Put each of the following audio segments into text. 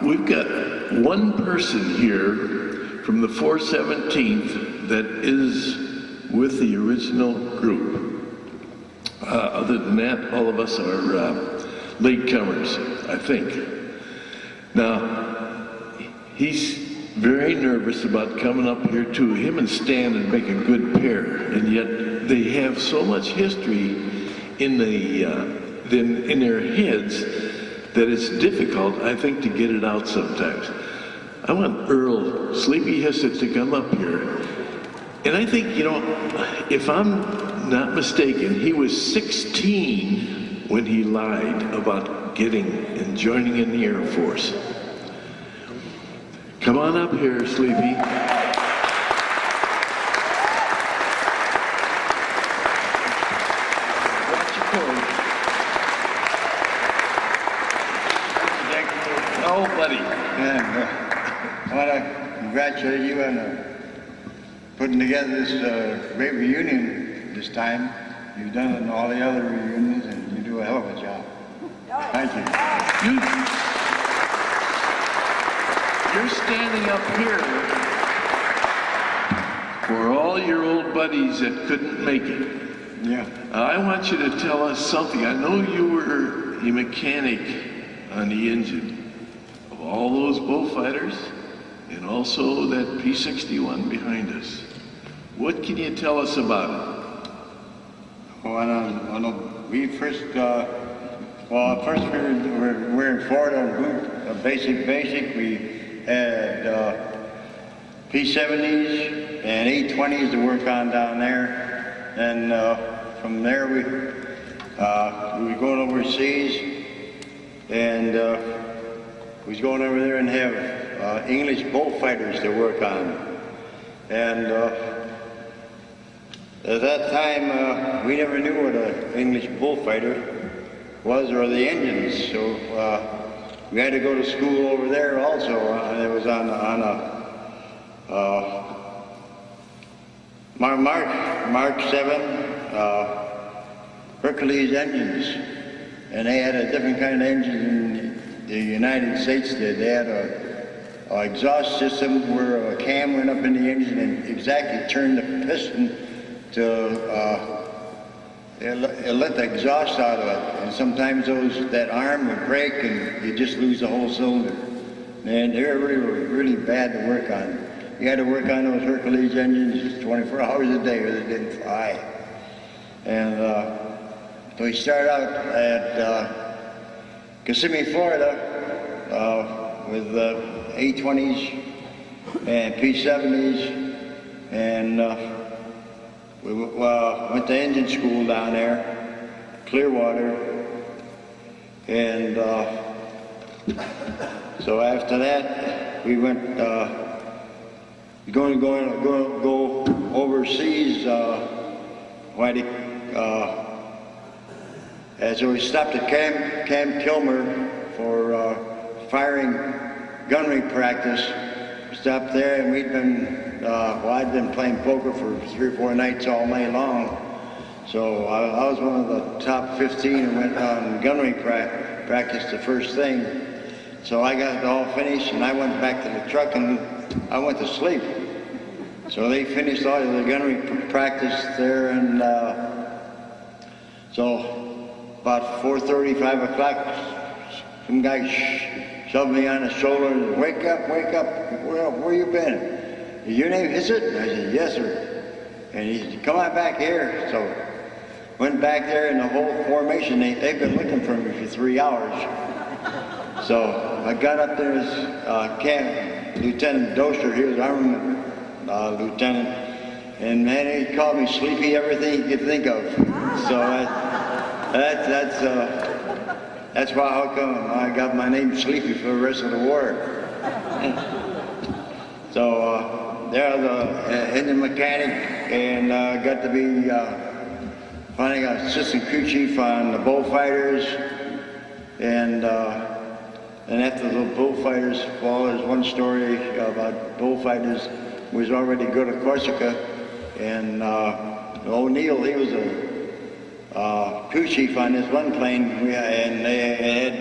We've got one person here from the 417th that is with the original group. Other than that, all of us are latecomers, I think. Now, he's very nervous about coming up here too. Him and Stan would make a good pair, and yet they have so much history in their heads that it's difficult, I think, to get it out sometimes. I want Earl, Sleepy Hissett, to come up here. And I think, if I'm not mistaken, he was 16 when he lied about getting and joining in the Air Force. Come on up here, Sleepy. Oh, buddy. I want to congratulate you on putting together this great reunion this time. You've done it in all the other reunions, and you do a hell of a job. Thank you. You're standing up here for all your old buddies that couldn't make it. Yeah. I want you to tell us something. I know you were a mechanic on the engine of all those bullfighters and also that P-61 behind us. What can you tell us about it? Well, we first, first we were in Florida, basic. We had P-70s and A-20s to work on down there. And from there we were going overseas, and we was going over there and have English bullfighters to work on. And at that time, we never knew what an English bullfighter was or the engines, so we had to go to school over there also. It was on a Mark 7 Hercules engines, and they had a different kind of engine than the United States did. They had a exhaust system where a cam went up in the engine and exactly turned the piston to it let the exhaust out of it, and sometimes that arm would break and you just lose the whole cylinder. And they were really bad to work on. You had to work on those Hercules engines 24 hours a day or they didn't fly. And so we started out at Kissimmee, Florida with A-20s and P-70s, and we went to engine school down there, Clearwater, and so after that we went going to go overseas. So we stopped at Camp Kilmer for firing gunnery practice. We stopped there, and we'd been I'd been playing poker for 3 or 4 nights all night long. So I was one of the top 15 and went on gunnery practice the first thing. So I got it all finished, and I went back to the truck and I went to sleep. So they finished all of the gunnery practice there, and so about 4:30, 5 o'clock, some guy shoved me on the shoulder and wake up, where you been? Your name Hissett? I said, yes, sir. And he said, come on back here. So went back there, and the whole formation, they've been looking for me for 3 hours. So I got up there as Lieutenant Doster, he was armament lieutenant, and man, he called me Sleepy everything he could think of. So that's why how come I got my name Sleepy for the rest of the war. So there I was an engine mechanic, and got to be finally got assistant crew chief on the bullfighters, and after the bullfighters, well, there's one story about bullfighters was already go to Corsica, and O'Neill, he was a crew chief on this one plane, and they had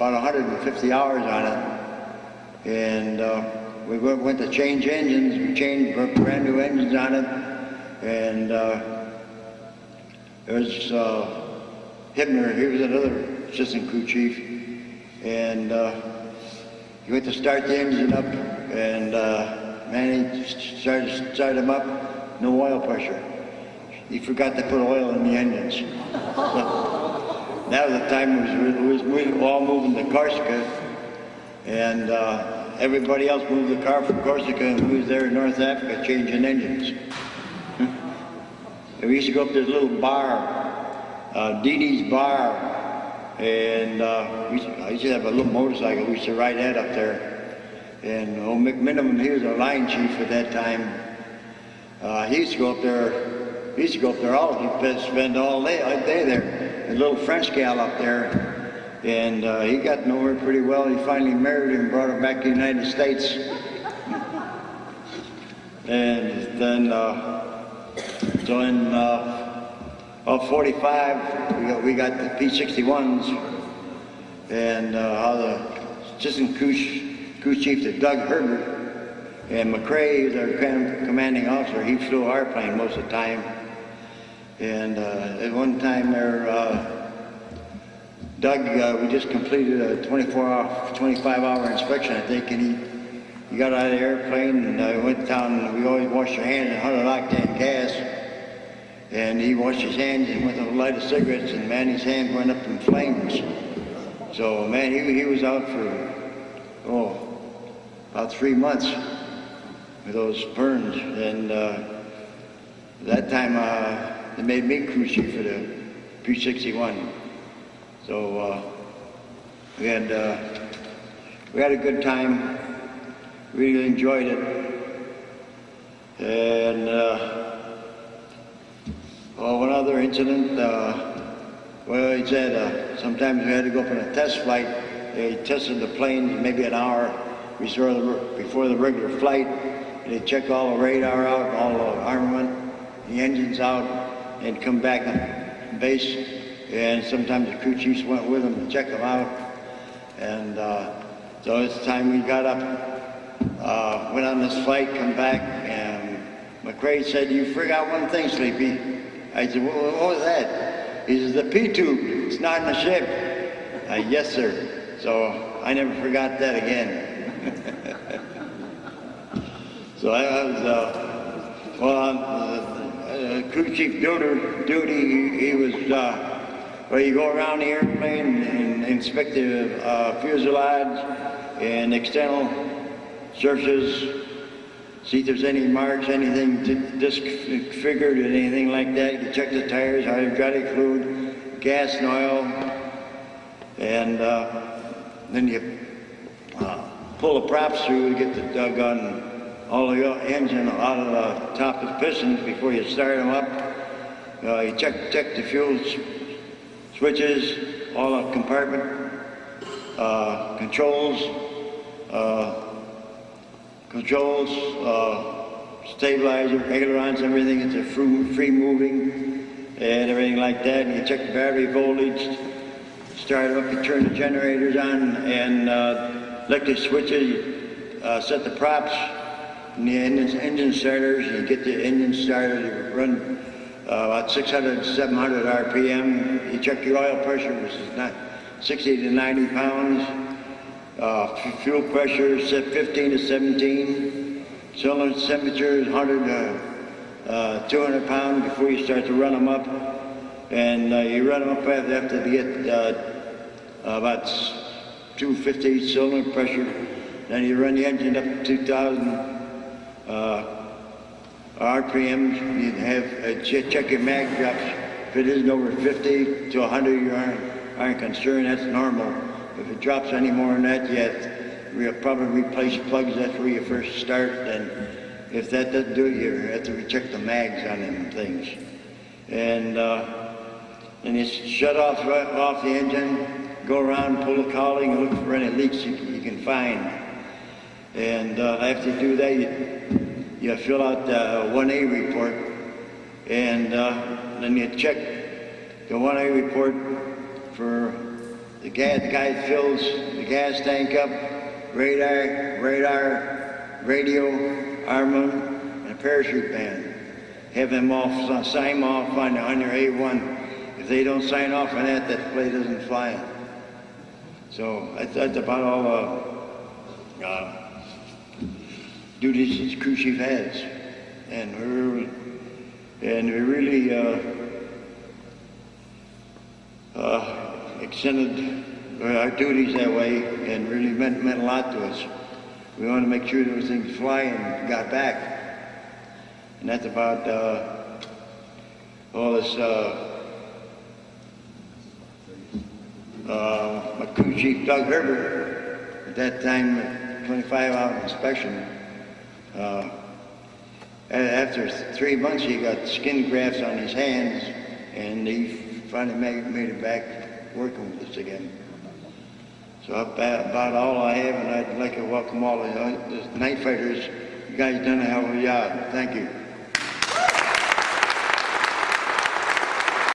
about 150 hours on it. And we went to change engines. We changed brand new engines on it. And there was Hibner, he was another assistant crew chief. And he went to start the engine up, and man, he started him up, no oil pressure. He forgot to put oil in the engines. That was the time we were all moving to Corsica, and everybody else moved the car from Corsica, and we was there in North Africa changing engines. And we used to go up to this little bar, Dee Dee's Bar, and I used to have a little motorcycle. We used to ride that up there. And old McMinimum, he was our line chief at that time. He used to go up there. He used to go up there all. He'd spend all day there. A little French gal up there, and he got to know her pretty well. He finally married her and brought her back to the United States. And then, so in 45, we got the P-61s, and the assistant crew chief to Doug Herbert, and McCrae is our commanding officer. He flew our plane most of the time. And at one time there, Doug, we just completed a 25-hour inspection, I think, and he got out of the airplane and went down, and we always washed our hands in 100 octane gas. And he washed his hands and went to light of cigarettes, and man, his hand went up in flames. So man, he was out for, about 3 months with those burns. And that time, they made me crew chief for the P-61. So we had a good time. Really enjoyed it. And one other incident. He said sometimes we had to go up on a test flight. They tested the plane maybe an hour before the regular flight. They check all the radar out, all the armament, the engines out, and come back on base, and sometimes the crew chiefs went with them to check them out. And so it's time we got up, went on this flight, come back, and McCrae said, "You forgot one thing, Sleepy." I said, "What was that?" He says, "The P-tube, it's not in the ship." "Yes, sir." So I never forgot that again. So I was, crew chief duty, he was, you go around the airplane and inspect the fuselage and external surfaces, see if there's any marks, anything disfigured, anything like that. You check the tires, hydraulic fluid, gas and oil, and then you pull the props through to get the doggone all the engine out of the top of the pistons before you start them up. You check the fuel switches, all the compartment controls, stabilizer, ailerons, everything. It's a free moving and everything like that. And you check the battery voltage, start it up, you turn the generators on, and electric switches, set the props, and the engine starters. You get the engine started, you run about 600 to 700 RPM. You check your oil pressure, which is not 60 to 90 pounds. Fuel pressure set 15 to 17. Cylinder temperature is 100 to 200 pounds before you start to run them up. And you run them up after you get about 250 cylinder pressure. Then you run the engine up to 2,000 RPMs. You have check your mag drops. If it isn't over 50 to 100, you aren't concerned. That's normal. If it drops any more than that, we'll probably replace plugs. That's where you first start. And if that doesn't do it, you have to recheck the mags on them things. And you shut off the engine, go around, pull the cowling, and look for any leaks you can find. And after you do that, you fill out the 1A report, and then you check the 1A report for the guy fills the gas tank up, radar, radio, armament, and a parachute band. Have them all sign off on your A1. If they don't sign off on that, that plane doesn't fly. So that's about all duties this crew chief has, and we really extended our duties that way, and really meant a lot to us. We wanted to make sure those things fly and got back, and that's about all this. My crew chief, Doug Herbert, at that time, 25-hour inspection. After 3 months, he got skin grafts on his hands, and he finally made it back working with us again. So about all I have, and I'd like to welcome all the night fighters. You guys done a hell of a job. Thank you.